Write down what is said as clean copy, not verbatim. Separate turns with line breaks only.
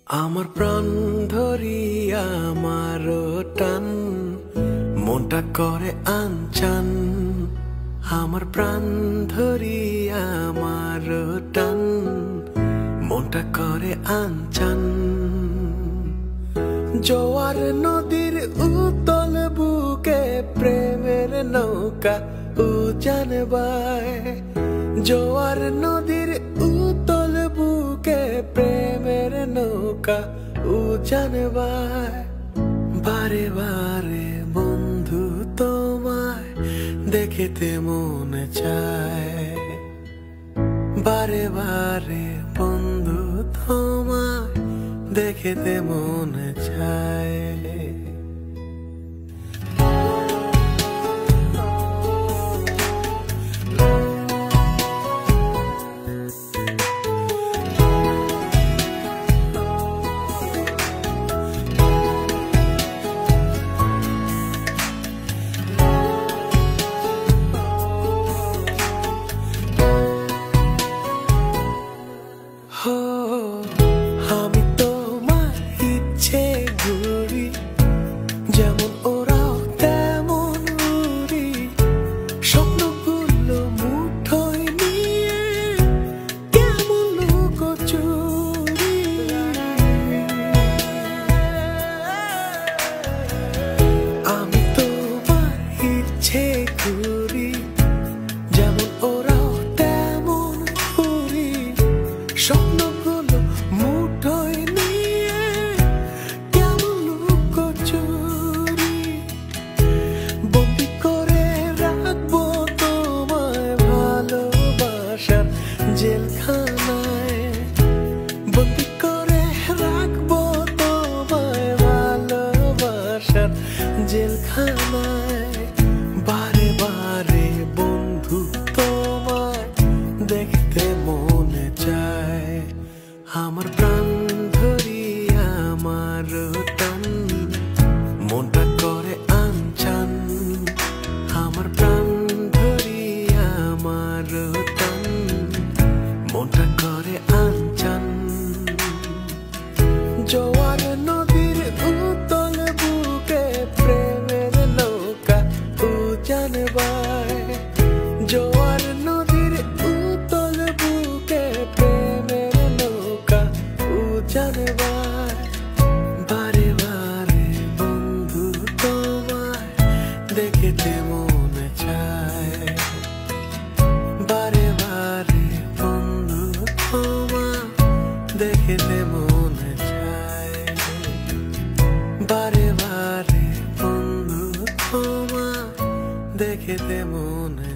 আমার প্রাণ ধরিয়া আমার টান মনটা করে আনচান। আমার প্রাণ ধরিয়া আমার টান মনটা করে আনচান। জোয়ার নদীর উতল বুকে প্রেমের নৌকা উজান বায়। জোয়ার নদীর উতল বুকে প্রেমের নৌকা উজান বায়। বারে বারে বন্ধু তোমায় দেখিতে মনে চায়। বারে বারে বন্ধু তোমায় দেখিতে মনে চায়। আমি তোমার ইচ্ছে ঘুরি, যেমন ওরাও তেমন উড়ি। স্বপ্নগুলো মুঠোয় নিয়ে কেমন লুকোচুরি। আমি তোমার ইচ্ছে ঘুরি, যেমন ওরাও তেমন উড়ি। স্বপ্নগুলো মুঠোয় নিয়ে কেমন লুকোচুরি। বন্দি করে রাখবো তোমায় ভালোবাসার জেলখানায়। বন্দি করে রাখবো তোমায় ভালোবাসার জেলখানায়। বারে বারে বন্ধু তোমায় দেখতে মনে চায়। আমার প্রাণ ধরিয়া আমার টান মনটা করে আনচান। আমার প্রাণ ধরিয়া আমার টান মনটা করে আনচান। জোয়ার নদীর উতল বুকে প্রেমের নৌকা উজান বায়। জোয়ার নদীর উতল বুকে প্রেমের নৌকা উজান বায়। বারে বারে বন্ধু তোমায় দেখিতে মনে চায়। বারে বারে বন্ধু তোমায় দেখিতে মনে চায়। বারে বারে বন্ধু তোমায় দেখিতে মনে